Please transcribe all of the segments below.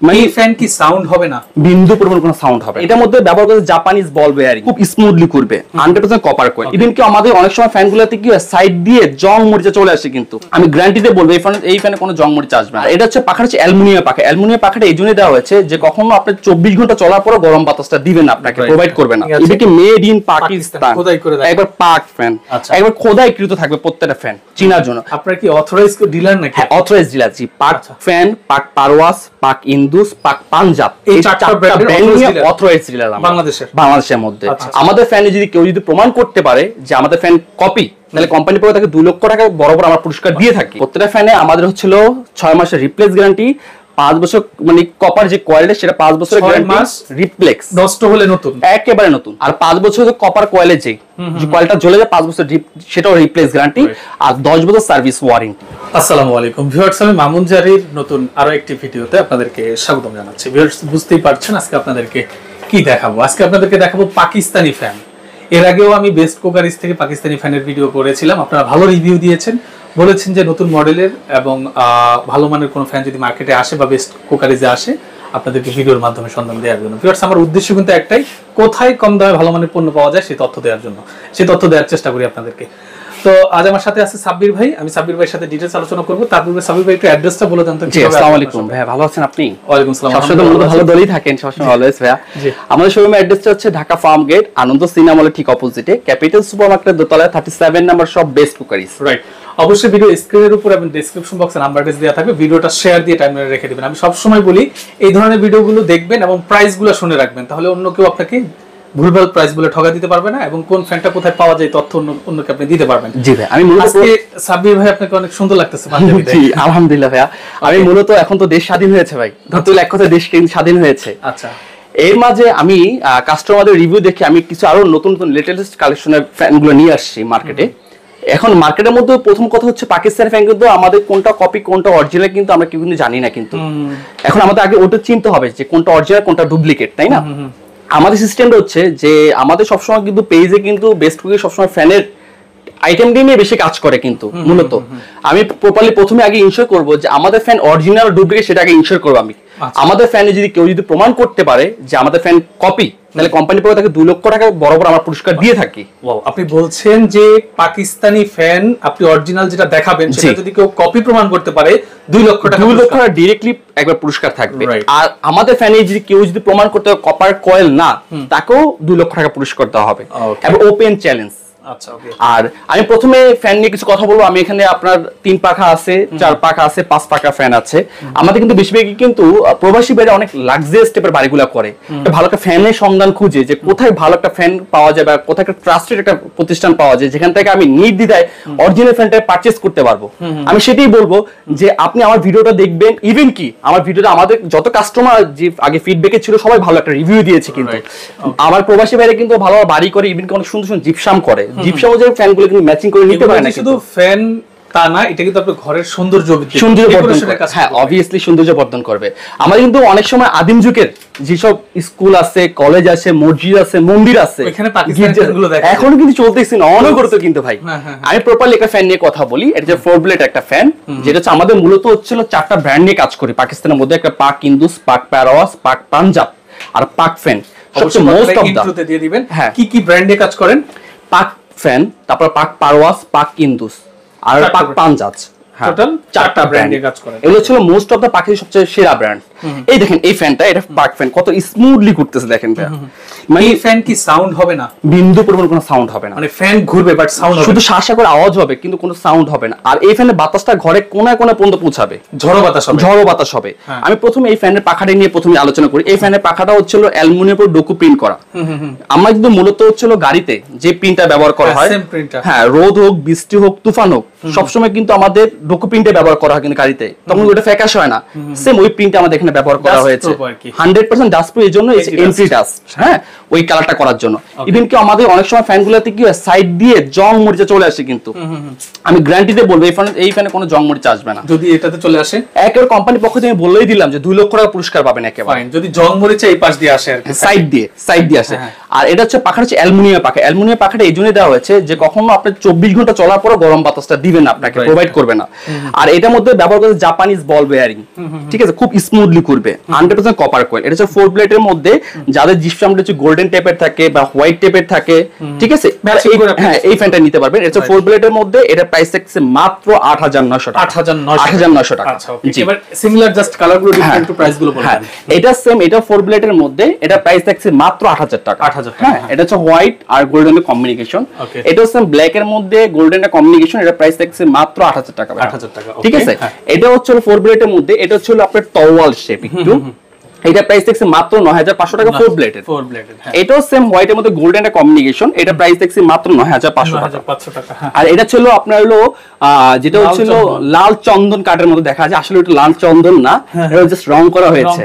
মানে ফ্যান কি সাউন্ড হবে না? বিন্দু পরিমাণ কোনো সাউন্ড হবে। এটার মধ্যে ব্যবহার করা জাপানিজ বল বেয়ারিং, খুব স্মুথলি করবে, 100% কপার কয়েল। ইভেন কি আমাদের অনেক সময় ফ্যানগুলোতে কি হয় সাইড দিয়ে জং মরিচা চলে আসে, কিন্তু আমি গ্যারান্টিতে বলবো এই ফ্যানে কোনো জং মরিচা আসবে না। এটা হচ্ছে পাখা হচ্ছে অ্যালুমিনিয়াম পাখা। অ্যালুমিনিয়াম পাখাটা এই জন্য দেওয়া হয়েছে যে কখনো আপনি 24 ঘন্টা চলার পর গরম বাতাসটা দিবেন না, আপনাকে প্রোভাইড করবে না। এটা কি মেড ইন পাকিস্তান, খোদাই করে দেয় একবার পাক ফ্যান, একবার খোদাইকৃত থাকবে প্রত্যেকটা ফ্যান চিনার জন্য। আপনারা কি অথরাইজড ডিলার নাকি? হ্যাঁ, অথরাইজড ডিলার জি। পাক ফ্যান, পাক পারওয়াস, পাক ইন্দুস, পাক পাঞ্জাব, এই চারটা ব্র্যান্ডের অথরাইজড ডিলার বাংলাদেশের মধ্যে। আমাদের ফ্যানে যদি কেউ যদি প্রমাণ করতে পারে যে আমাদের ফ্যান কপি, তাহলে কোম্পানি পক্ষ থেকে 2 লক্ষ টাকা বরাবর আমরা পুরস্কার দিয়ে থাকি। প্রত্যেকটা ফ্যানে আমাদের হচ্ছিল 6 মাসের রিপ্লেস গ্যারান্টি, 5 বছর মানে কপার যে কয়েলটা সেটা 5 বছরের গ্যারান্টি, রিপ্লেক্স নষ্ট হলে নতুন একেবারে নতুন, আর 5 বছর কপার কয়েলে যে কয়েলটা জ্বলে যায় 5 বছর সেটাও রিপ্লেস গ্যারান্টি, আর 10 বছর সার্ভিস ওয়ারেন্টি। আসসালামু আলাইকুম ভিউয়ার্স, আমি মামুন জারির নতুন আরো একটি ভিডিওতে আপনাদেরকে স্বাগতম জানাচ্ছি। ভিউয়ার্স, বুঝতেই পারছেন আজকে আপনাদেরকে কি দেখাবো। আজকে আপনাদেরকে দেখাবো পাকিস্তানি ফ্যান। এর আগেও আমি বেস্ট কোকারিজ থেকে পাকিস্তানি ফ্যানের ভিডিও করেছিলাম, আপনারা ভালো রিভিউ দিয়েছেন, বলেছেন যে নতুন মডেলের এবং ভালো মানের কোনো ফ্যান যদি মার্কেটে আসে বা বেস্ট কোকারিজে আসে আপনাদেরকে ভিডিওর মাধ্যমে সন্ধান দেওয়ার জন্য। ভিউয়ার্স, আমার উদ্দেশ্য কিন্তু একটাই, কোথায় কম দামে ভালো মানের পণ্য পাওয়া যায় সেই তথ্য দেওয়ার জন্য, সেই তথ্য দেওয়ার চেষ্টা করি আপনাদেরকে। তো আজ আমার সাথে আছে সাব্বির ভাই, আমি সাব্বির ভাইয়ের সাথে ডিটেইলস আলোচনা করব। তার পূর্বে সাব্বির ভাই একটু অ্যাড্রেসটা বলে দেন তো। জি, আসসালামু আলাইকুম ভাই, ভালো আছেন আপনি? ওয়ালাইকুম আসসালাম। সবসময় মূলত ভালো দলই থাকেন সবসময় অলওয়েজ ভাইয়া। আমাদের শোরুমের অ্যাড্রেসটা হচ্ছে ঢাকা ফার্ম গেট, আনন্দ সিনেমা হলের ঠিক অপোজিটে, ক্যাপিটাল সুপারমার্কেটের দোতলায় 37 number shop best cookeries. Right. অবশ্যই ভিডিও স্ক্রিনের উপর এবং ডেসক্রিপশন বক্সে নাম্বার অ্যাড্রেস দেওয়া থাকবে, ভিডিওটা শেয়ার দিয়ে টাইমলাইনে রেখে দিবেন। আমি সব সময় বলি এই ধরনের ভিডিওগুলো দেখবেন এবং প্রাইসগুলো শুনে রাখবেন, তাহলে অন্য কেউ আপনাকে ভুলভাল প্রাইস বলে ঠকা দিতে পারবে না, এবং কোন ফ্যানটা কোথায় পাওয়া যায় তথ্য অন্যকে আপনি দিতে পারবেন। জি ভাই, আমি মূলত আজকে সাব্বির ভাই আপনাকে অনেক সুন্দর লাগতেছে পাঞ্জাবিতে। জি আলহামদুলিল্লাহ ভাইয়া। আমি মূলত এখন তো দেশ স্বাধীন হয়েছে ভাই, ধরতে এক কথা দেশ স্বাধীন হয়েছে। আচ্ছা, এর মাঝে আমি কাস্টমারদের রিভিউ দেখে আমি কিছু আরো নতুন নতুন লেটেস্ট কালেকশনের ফ্যানগুলো নিয়ে আসছি মার্কেটে। এখন মার্কেটের মধ্যে প্রথম কথা হচ্ছে পাকিস্তানি ফ্যান, কিন্তু আমাদের কোনটা কপি কোনটা অরিজিনাল কিন্তু আমরা কেউ কিন্তু জানি না। কিন্তু এখন আমাদের আগে ওটা চিনতে হবে যে কোনটা অরিজিনাল কোনটা ডুপ্লিকেট, তাই না? আমাদের সিস্টেমটা হচ্ছে যে আমাদের সবসময় কিন্তু পেজে কিন্তু বেস্ট কুকি সবসময় ফ্যানের আইটেম নিয়ে বেশি কাজ করে, কিন্তু মূলত আমি প্রপারলি প্রথমে আগে ইনশিওর করব যে আমাদের ফ্যান অরিজিনাল ডুপ্লিকেট সেটা আগে ইনশিওর করব আমি। আমাদের ফ্যানে যদি কেউ যদি প্রমাণ করতে পারে যে আমাদের ফ্যান কপি, তাহলে কোম্পানি পক্ষ থেকে 2 লক্ষ টাকা বরাবর আমরা পুরস্কার দিয়ে থাকি। ওয়াও, আপনি বলছেন যে পাকিস্তানি ফ্যান আপনি অরিজিনাল যেটা দেখাবেন সেটা যদি কেউ কপি প্রমাণ করতে পারে 2 লক্ষ টাকা ডাইরেক্টলি একবার পুরস্কার থাকবে। আর আমাদের ফ্যানে যদি কেউ যদি প্রমাণ করতে পারে কপার কয়েল না, তাকেও 2 লক্ষ টাকা পুরস্কার দেওয়া হবে, এবং ওপেন চ্যালেঞ্জ। আচ্ছা, ওকে। আর আমি প্রথমে ফ্যান নিয়ে কিছু কথা বলবো। আমি এখানে আপনার 3 পাখা আছে, 4 পাখা আছে, 5 পাখা ফ্যান আছে। আমাদের কিন্তু বেশিরভাগই কিন্তু প্রবাসী বাইরে অনেক লাক্সারিয়াস টাইপের বাড়িগুলো করে, ভালো একটা ফ্যানের সন্ধান খুঁজে যে কোথায় ভালো একটা ফ্যান পাওয়া যায় বা কোথায় একটা ট্রাস্টেড একটা প্রতিষ্ঠান পাওয়া যায় যেখান থেকে আমি নির্দ্বিধায় অরিজিনাল ফ্যানটা পারচেজ করতে পারবো। আমি সেটাই বলবো যে আপনি আমার ভিডিওটা দেখবেন, ইভেন কি আমার ভিডিওটা আমাদের যত কাস্টমার যে আগে ফিডব্যাকে ছিল সবাই ভালো একটা রিভিউ দিয়েছে। কিন্তু আমার প্রবাসী বাইরে কিন্তু ভালো বাড়ি করে, ইভেন অনেক সুন্দর সুন্দর জিপসাম করে, জিপসাম যে ফ্যানগুলো কিন্তু ম্যাচিং করে নিতে পারে না। শুধু ফ্যান তা না, এটা কিন্তু আপনার ঘরের সৌন্দর্য বর্ধন করে। হ্যাঁ, অবভিয়াসলি সৌন্দর্য বর্ধন করবে। আমাদের কিন্তু অনেক সময় আদিম যুগের যেসব স্কুল আছে, কলেজ আছে, মসজিদ আছে, মন্দির আছে, এখানে পাকিস্তানি ফ্যানগুলো দেখেন এখনো কিন্তু চলতেছে না, অনবরত কিন্তু ভাই। আমি প্রপারলি একটা ফ্যান নিয়ে কথা বলি। এটা যে 4 ব্লেড একটা ফ্যান, যেটা হচ্ছে আমাদের মূলত হচ্ছিল 4টা ব্র্যান্ড নিয়ে কাজ করি পাকিস্তানের মধ্যে। একটা পাক ইন্দুস, পাক পারওয়াস, পাক পাঞ্জাব আর পাক ফ্যান। সবচেয়ে মোস্ট অফ দা দিয়ে দিবেন কি কি ব্র্যান্ড নিয়ে কাজ করেন? পাক ফ্যান, তারপর পাক পারওয়াস, পাক ইন্দুস আর পাক পাঞ্জাব, টোটাল 4টা ব্র্যান্ডে কাজ করে। এগুলো ছিল মোস্ট অফ দা পাকিস্তানের সবচেয়ে সেরা ব্র্যান্ড। এই দেখেন এই ফ্যানটা, এটা পাক ফ্যান, কত স্মুথলি ঘুরতেছে দেখেন ভাই। মানে এই ফ্যান কি সাউন্ড হবে না? বিন্দু পরিমাণ কোনো সাউন্ড হবে না, মানে ফ্যান ঘুরবে বাট সাউন্ড হবে, শুধু শাঁসা করে আওয়াজ হবে কিন্তু কোনো সাউন্ড হবে না। আর এই ফ্যানের বাতাসটা ঘরে কোনায় কোনায় পর্যন্ত পৌঁছাবে, ঝড়ো বাতাস হবে। আমি প্রথমে এই ফ্যানের পাখাটা নিয়ে প্রথমে আলোচনা করি। এই ফ্যানের পাখাটা হচ্ছিল অ্যালুমিনিয়াম উপর ডোকু প্রিন্ট করা। আমরা কিন্তু মূলত হচ্ছিল গাড়িতে যে প্রিন্টটা ব্যবহার করা হয়, হ্যাঁ, রোদ হোক, বৃষ্টি হোক, তুফান হোক, সবসময় কিন্তু আমাদের ডোকু প্রিন্টে ব্যবহার করা হয় কিন্তু গাড়িতে, তখন ওটা ফ্যাকাশ হয় না। সেম ওই প্রিন্টটা আমাদের এখানে ব্যবহার করা হয়েছে 100% ডাস্ট প্রুফ, এর জন্য এন্ট্রি ডাস্ট, হ্যাঁ, ওই কালারটা করার জন্য। ইভেন কি আমাদের অনেক সময় ফ্যানগুলোতে কি হয় সাইড দিয়ে জং মরিচা চলে আসে, কিন্তু আমি গ্যারান্টিতে বলবো এই ফ্যানে কোনো জং মরিচা আসবে না। যদি এটাতে চলে আসে, একেবারে কোম্পানির পক্ষ থেকে বলেই দিলাম যে 2 লক্ষ টাকা পুরস্কার পাবেন একেবারে, যদি জং মরিচা এই পাশ দিয়ে আসে আর কি, সাইড দিয়ে আসে। আর এটা হচ্ছে পাখা হচ্ছে অ্যালুমিনিয়াম পাখা। অ্যালুমিনিয়াম পাখাটা এই জন্য দেওয়া হয়েছে যে কখনো আপনি 24 ঘন্টা চলার পর গরম বাতাসটা দিবেন না, আপনাকে প্রোভাইড করবে না। আর এটার মধ্যে ব্যবহার করা জাপানিজ বল বেয়ারিং, ঠিক আছে, খুব স্মুথলি স্মুথলি করবে 100% কপার কয়েল। এটা হচ্ছে 4 ব্লেডের মধ্যে যাদের জিপসামটা হচ্ছে গোল্ডেন টাইপের থাকে বা হোয়াইট টাইপের থাকে, ঠিক আছে, হ্যাঁ এই ফ্যানটা নিতে পারবেন। এটা হচ্ছে 4 ব্লেডের মধ্যে, এটা প্রাইস থাকছে মাত্র 8900 টাকা। 8900 টাকা। আচ্ছা ওকে, এবার সিমিলার জাস্ট কালারগুলো ডিফারেন্ট টু প্রাইসগুলো বলবেন। এটা সেম, এটা 4 ব্লেডের মধ্যে, এটা প্রাইস থাকছে মাত্র 8000 টাকা। 8000 টাকা। হ্যাঁ, এটা হচ্ছে হোয়াইট আর গোল্ডেনের কম্বিনেশন। এটা হচ্ছে ব্ল্যাক এর মধ্যে গোল্ডেনের কম্বিনেশন, এটা প্রাইস থাকছে মাত্র 8000 টাকা। 8000 টাকা, ঠিক আছে। এটা হচ্ছে 4 ব্লেডের মধ্যে, এটা হচ্ছে আপনার তওয়াল শেপ একটু, এটা প্রাইস থাকছে মাত্র 9500 টাকা 4 ব্লেডের। এটাও সেম হোয়াইটের মধ্যে গোল্ডেন এর কম্বিনেশন, এটা প্রাইস থাকছে মাত্র 9500 টাকা। আর এটা ছিল আপনার হলো যেটা হচ্ছে লাল চন্দন কাঠের মধ্যে দেখা যায়, আসলে এটা লাল চন্দন না, এটা জাস্ট রং করা হয়েছে।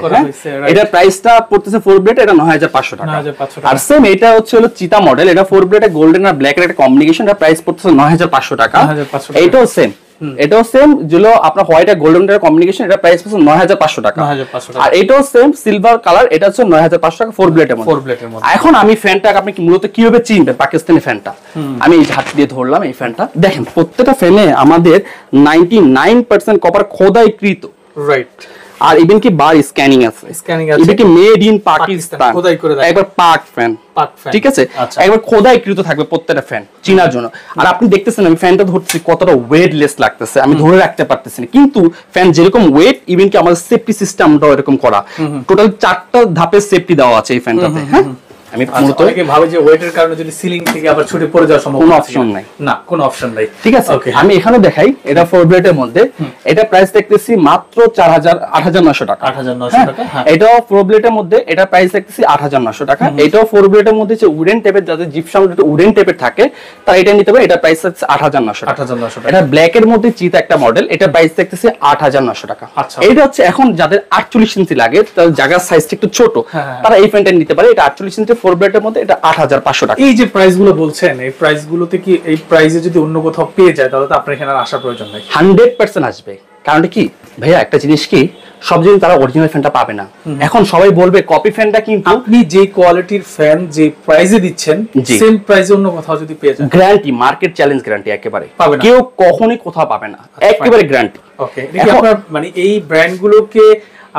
এটা প্রাইসটা পড়তেছে 4 ব্লেড, এটা 9500 টাকা। আর সেম এটা হচ্ছে হলো চিতা মডেল, এটা 4 ব্লেডে গোল্ডেন আর ব্ল্যাক এর একটা কম্বিনেশন, এটা প্রাইস পড়তেছে 9500 টাকা। এটাও সেম, এটাও সেম যেগুলো আপনার হোয়াইট আর গোল্ডেন এর কম্বিনেশন, এটা প্রাইস পড়ছে 9500 টাকা। আর এটাও সেম সিলভার কালার, এটা হচ্ছে 9500 টাকা 4 ব্লেডের মধ্যে। এখন আমি ফ্যানটা আপনি কি মূলত কিভাবে চিনবেন পাকিস্তানি ফ্যানটা, আমি এই হাত দিয়ে ধরলাম এই ফ্যানটা, দেখেন প্রত্যেকটা ফ্যানে আমাদের 99% কপার খোদাইকৃত, রাইট। আর ইভেন কি বার স্ক্যানিং আছে, ইভেন কি মেড ইন পাকিস্তান, খোদাই করে দেয় একবার পাক ফ্যান, ঠিক আছে, একবার খোদাইকৃত থাকবে প্রত্যেকটা ফ্যান চিনার জন্য। আর আপনি দেখতেছেন আমি ফ্যানটা ধরছি কতটা ওয়েটলেস লাগতেছে, আমি ধরে রাখতে পারতেছি না, কিন্তু ফ্যান যেরকম ওয়েট, ইভেন কি আমাদের সেফটি সিস্টেমটাও এরকম করা, টোটাল 4টা ধাপের সেফটি দেওয়া আছে এই ফ্যানটাতে। হ্যাঁ, আমি মূলত অনেকে ভাবে যে ওয়েটের কারণে যদি সিলিং থেকে আবার ছুটে পড়ে যাওয়ার সম্ভাবনা, কোনো অপশন নাই, না কোনো অপশন নাই, ঠিক আছে। আমি এখানে দেখাই, এটা 4 ব্লেডের মধ্যে, এটা প্রাইস দেখতেছি মাত্র 8900 টাকা। 8900 টাকা। এটাও 4 ব্লেডের মধ্যে, এটা প্রাইস দেখতেছি 8900 টাকা। এটাও 4 ব্লেডের মধ্যে যে উডেন টেপের, যাদের জিপসাম উডেন টেপের থাকে তারা এটা নিতে পারে, এটা প্রাইস হচ্ছে 8900 টাকা। এটা ব্ল্যাক এর মধ্যে চিতা একটা মডেল, এটা প্রাইস দেখতেছি 8900 টাকা। এটা হচ্ছে এখন যাদের 48 ইঞ্চি লাগে, তার জায়গার সাইজটা একটু ছোট, তারা এই ফ্যানটা নিতে পারে। এটা 48 ইঞ্চি 4 ব্লেডের মধ্যে, এটা 8500 টাকা। এই যে প্রাইসগুলো বলছেন, এই প্রাইসগুলোতে কি এই প্রাইসে যদি অন্য কোথাও পেয়ে যায় তাহলে তো আপনার এখানে আর আসার প্রয়োজন নাই। 100% আসবে। কারণটা কি ভাইয়া, একটা জিনিস কি, সব জিনিস তারা অরিজিনাল ফ্যানটা পাবে না। এখন সবাই বলবে কপি ফ্যানটা, কিন্তু আপনি যে কোয়ালিটির ফ্যান যে প্রাইসে দিচ্ছেন, সেম প্রাইসে অন্য কোথাও যদি পেয়ে যায়, গ্যারান্টি, মার্কেট চ্যালেঞ্জ গ্যারান্টি, একেবারে কেউ কখনোই কোথাও পাবে না, একেবারে গ্যারান্টি। ওকে, এটা আপনার মানে এই ব্র্যান্ডগুলোকে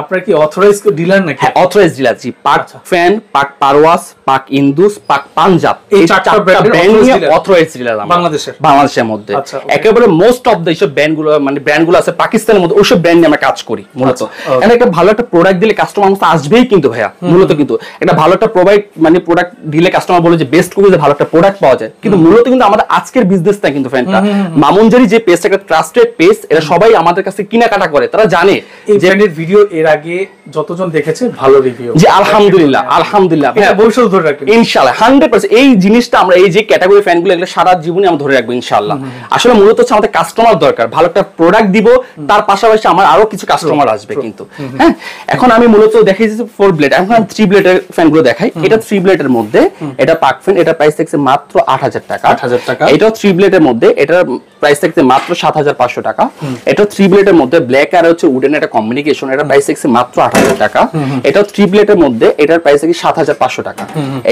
আপনার কি অথরাইজড ডিলার নাকি? হ্যাঁ, অথরাইজড ডিলার, জি। পাক ফ্যান, পাক পারওয়াস, পাক ইন্দুস, পাক পাঞ্জাব, এই চারটা ব্র্যান্ডের অথরাইজড ডিলার বাংলাদেশের মধ্যে। একেবারে মোস্ট অফ দ্য এইসব ব্র্যান্ডগুলো, মানে ব্র্যান্ডগুলো আছে পাকিস্তানের মধ্যে, ওইসব ব্র্যান্ড নিয়ে আমরা কাজ করি মূলত। এখানে একটা ভালো একটা প্রোডাক্ট দিলে কাস্টমার আমাদের আসবেই কিন্তু ভাইয়া, মূলত কিন্তু একটা ভালো একটা প্রোডাক্ট দিলে কাস্টমার বলে যে বেস্ট করে ভালো একটা প্রোডাক্ট পাওয়া যায়, কিন্তু মূলত কিন্তু আমাদের আজকের বিজনেসটা কিন্তু ফ্যানটা মামুনজারি যে পেজ, একটা ট্রাস্টেড পেজ, এটা সবাই আমাদের কাছে কেনাকাটা করে, তারা জানে যে ব্র্যান্ডের ভিডিও এর আগে যতজন দেখেছে ভালো রিভিউ, জি আলহামদুলিল্লাহ, আলহামদুলিল্লাহ ভাই, ভবিষ্যৎ ধরে রাখবেন ইনশাআল্লাহ 100%। এই জিনিসটা আমরা এই যে ক্যাটাগরি ফ্যানগুলো, এগুলো সারা জীবনে আমরা ধরে রাখবো ইনশাআল্লাহ। আসলে মূলত হচ্ছে আমাদের কাস্টমার দরকার, ভালো একটা প্রোডাক্ট দিব, তার পাশাপাশি আমার আরো কিছু কাস্টমার আসবে কিন্তু। হ্যাঁ, এখন আমি মূলত দেখাই যে 4 ব্লেড, এখন আমি 3 ব্লেডের ফ্যানগুলো দেখাই। এটা 3 ব্লেডের মধ্যে, এটা পাক ফ্যান, এটা প্রাইস থাকছে মাত্র 8000 টাকা। 8000 টাকা। এটাও 3 ব্লেডের মধ্যে, এটার প্রাইস থাকছে মাত্র 7500 টাকা। এটা 3 ব্লেডের মধ্যে ব্ল্যাক আর হচ্ছে উডেন একটা কম্বিনেশন, এটা প্রাইস থাকছে মাত্র 8000 টাকা। এটাও 3 ব্লেডের মধ্যে, এটার প্রাইস থাকছে 7500 টাকা।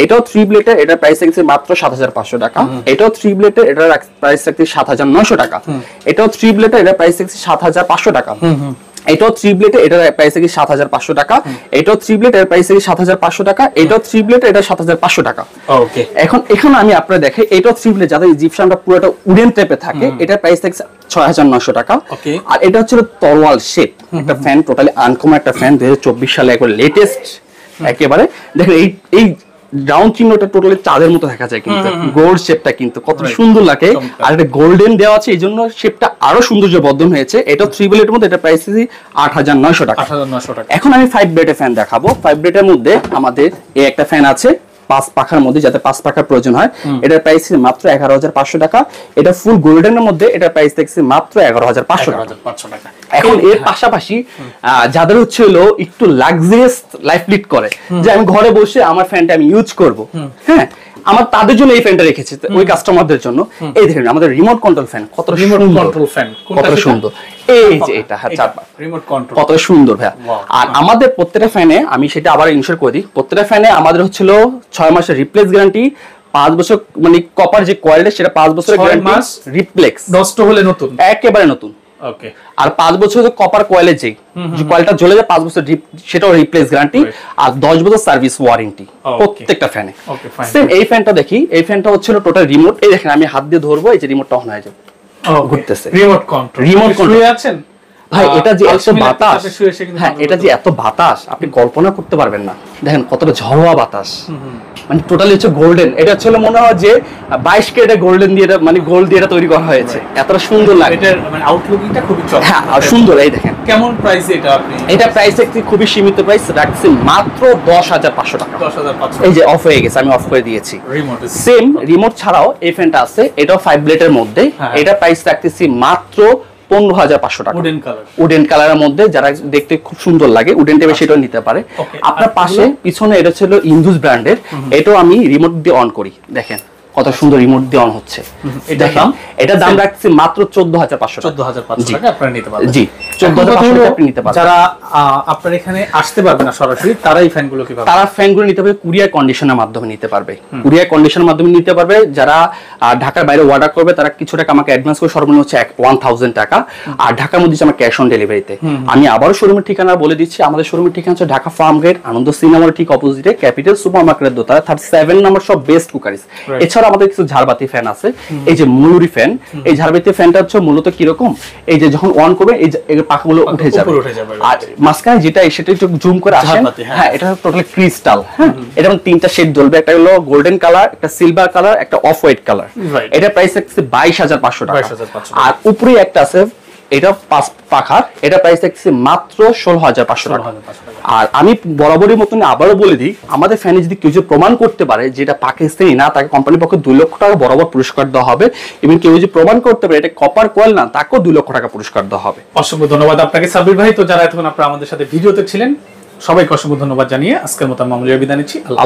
এটাও 3 ব্লেডের, এটার প্রাইস থাকছে মাত্র 7500 টাকা। এটাও 3 ব্লেডের, এটার প্রাইস থাকছে 7900 টাকা। এটাও 3 ব্লেডের, এটার প্রাইস থাকছে 7500 টাকা। এটাও 3 ব্লেডের, এটার প্রাইস থাকছে 7500 টাকা। এটাও 3 ব্লেড, এর প্রাইস থাকছে 7500 টাকা। এটাও 3 ব্লেড, এটা 7500 টাকা। ওকে, এখন এখানে আমি আপনাদের দেখাই, এটাও 3 ব্লেড, যাদের ইজিপশিয়ানটা পুরোটা উডেন টাইপে থাকে, এটার প্রাইস থাকছে 6900 টাকা। আর এটা হচ্ছে তরোয়াল শেপ একটা ফ্যান, টোটালি আনকমন একটা ফ্যান, 2024 সালে একবার লেটেস্ট একেবারে। দেখেন এই রাউন্ড চিহ্নটা টোটালি চাঁদের মতো দেখা যায়, কিন্তু গোল্ড শেপটা কিন্তু কত সুন্দর লাগে, আর এটা গোল্ডেন দেওয়া আছে, এই জন্য শেপটা আরো সৌন্দর্য বর্ধন হয়েছে। এটা 3 ব্লেডের মধ্যে, এটা প্রাইস 8900 টাকা। 8900 টাকা। এখন আমি 5 ব্লেডের ফ্যান দেখাবো। 5 ব্লেডের মধ্যে আমাদের এই একটা ফ্যান আছে 5 পাখার মধ্যে, যাতে 5 পাখার প্রয়োজন হয়, এটার প্রাইস মাত্র 11500 টাকা। এটা ফুল গোল্ডেনের মধ্যে, এটার প্রাইস দেখছি মাত্র 11500 টাকা। এখন এর পাশাপাশি যাদের হচ্ছে হলো একটু লাক্সারিয়াস লাইফ লিড করে, যে আমি ঘরে বসে আমার ফ্যানটা আমি ইউজ করব, হ্যাঁ, আমার তাদের জন্য এই ফ্যানটা রেখেছি, ওই কাস্টমারদের জন্য। এই দেখেন আমাদের রিমোট কন্ট্রোল ফ্যান, কত রিমোট কন্ট্রোল ফ্যান, কত সুন্দর, এই যে এটা রিমোট কন্ট্রোল, কত সুন্দর ভাই। আর আমাদের প্রত্যেকটা ফ্যানে, আমি সেটা আবার ইনশিওর করে দিই, প্রত্যেকটা ফ্যানে আমাদের হচ্ছিল 6 মাসের রিপ্লেস গ্যারান্টি, 5 বছর মানে কপার যে কয়েলটা সেটা 5 বছরের গ্যারান্টি, রিপ্লেক্স নষ্ট হলে নতুন, একেবারে নতুন, ওকে আর 5 বছর যে কপার কয়েলে যে কয়েলটা জ্বলে যায় 5 বছর সেটাও রিপ্লেস গ্যারান্টি, আর 10 বছর সার্ভিস ওয়ারেন্টি প্রত্যেকটা ফ্যানে। Okay fine. সেম এই ফ্যানটা দেখি, এই ফ্যানটা হচ্ছিল টোটাল রিমোট। এই দেখেন আমি হাত দিয়ে ধরবো, এই যে রিমোটটা অন হয়ে যাবে, ঘুরতেছে। Remote control. রিমোট কন্ট্রোল আছেন ভাই, এটা যে এত বাতাস, হ্যাঁ এটা যে এত এত বাতাস আপনি কল্পনা করতে পারবেন না। দেখেন কতটা ঝরোয়া বাতাস, মানে টোটালি হচ্ছে গোল্ডেন। এটা ছিল মনে হয় যে 22 ক্যারেট গোল্ডেন দিয়ে মানে গোল্ড দিয়ে এটা তৈরি করা হয়েছে, এতটা সুন্দর লাগে। এটার মানে আউটলুকিংটা খুবই চমৎকার। হ্যাঁ আর সুন্দর। এই দেখেন কেমন প্রাইসে এটা আপনি? এটা প্রাইস একটু খুবই সীমিত প্রাইস রাখছি, মাত্র 10,500 টাকা। 10,500। এই যে অফ হয়ে গেছে, আমি অফ করে দিয়েছি। রিমোট সেম রিমোট ছাড়াও এই ফ্যানটা আছে, এটাও 5 ব্লেডের মধ্যে। হ্যাঁ। এটা প্রাইস রাখতেছি মাত্র 15,500 টাকা। উডেন কালার, উডেন কালারের মধ্যে যারা দেখতে খুব সুন্দর লাগে, উডেন টাইপের সেটাও নিতে পারে। Okay, আপনার আর পাশে পিছনে এটা ছিল ইন্দুস ব্র্যান্ডের, এটাও আমি রিমোট দিয়ে অন করি, দেখেন কত সুন্দর রিমোট দিয়ে অন হচ্ছে। এটার দাম? এটার দাম রাখছি মাত্র 14,500 টাকা। 14,500 টাকা আপনারা নিতে পারবেন। জি 14,500 টাকা আপনি নিতে পারবেন। যারা আপনার এখানে আসতে পারবে না সরাসরি, তারা এই ফ্যানগুলো কিভাবে? তারা ফ্যানগুলো নিতে পারবে কুরিয়ার কন্ডিশনের মাধ্যমে নিতে পারবে, কুরিয়ার কন্ডিশনের মাধ্যমে নিতে পারবে। যারা ঢাকার বাইরে অর্ডার করবে তারা কিছু টাকা আমাকে অ্যাডভান্স করে, সর্বনিম্ন হচ্ছে 1000 টাকা। আর ঢাকার মধ্যে আমার ক্যাশ অন ডেলিভারিতে। আমি আবারও শোরুমের ঠিকানা বলে দিচ্ছি, আমাদের শোরুমের ঠিকানা হচ্ছে ঢাকা ফার্ম গেট, আনন্দ সিনেমার ঠিক অপোজিটে ক্যাপিটাল সুপার মার্কেটের দোতলা 37 নম্বর সব বেস্ট কুকারিজ। এছাড়া আমাদের কিছু ঝাড়বাতি ফ্যান আছে, এই যে ময়ূরী ফ্যান। এই ঝাড়বাতি ফ্যানটা হচ্ছে মূলত কিরকম, এই যে যখন অন করবে এই যে পাখাগুলো উঠে যাবে, আর মাঝখানে যেটা সেটা একটু জুম করে আসেন। হ্যাঁ এটা টোটালি ক্রিস্টাল। হ্যাঁ এটা 3টা শেড জ্বলবে, একটা হলো গোল্ডেন কালার, একটা সিলভার কালার, একটা অফ হোয়াইট কালার। এটা প্রাইস হচ্ছে 22,500 টাকা। আর উপরে একটা আছে, এটা 5 পাখার, এটা প্রাইস থাকছে মাত্র 16,500 টাকা। আর আমি বরাবরই মতন আবারও বলে দিই, আমাদের ফ্যানে যদি কেউ প্রমাণ করতে পারে যে এটা পাকিস্তানি না, তাকে কোম্পানির পক্ষে 2 লক্ষ টাকা বরাবর পুরস্কার দেওয়া হবে। এবং কেউ যদি প্রমাণ করতে পারে এটা কপার কয়েল না, তাকেও 2 লক্ষ টাকা পুরস্কার দেওয়া হবে। অসংখ্য ধন্যবাদ আপনাকে সাব্বির ভাই। তো যারা এতক্ষণ আপনারা আমাদের সাথে ভিডিওতে ছিলেন, সবাইকে অসংখ্য ধন্যবাদ জানিয়ে আজকের মতো মামুলিয়া বিদায় নিচ্ছি। আল্লাহ।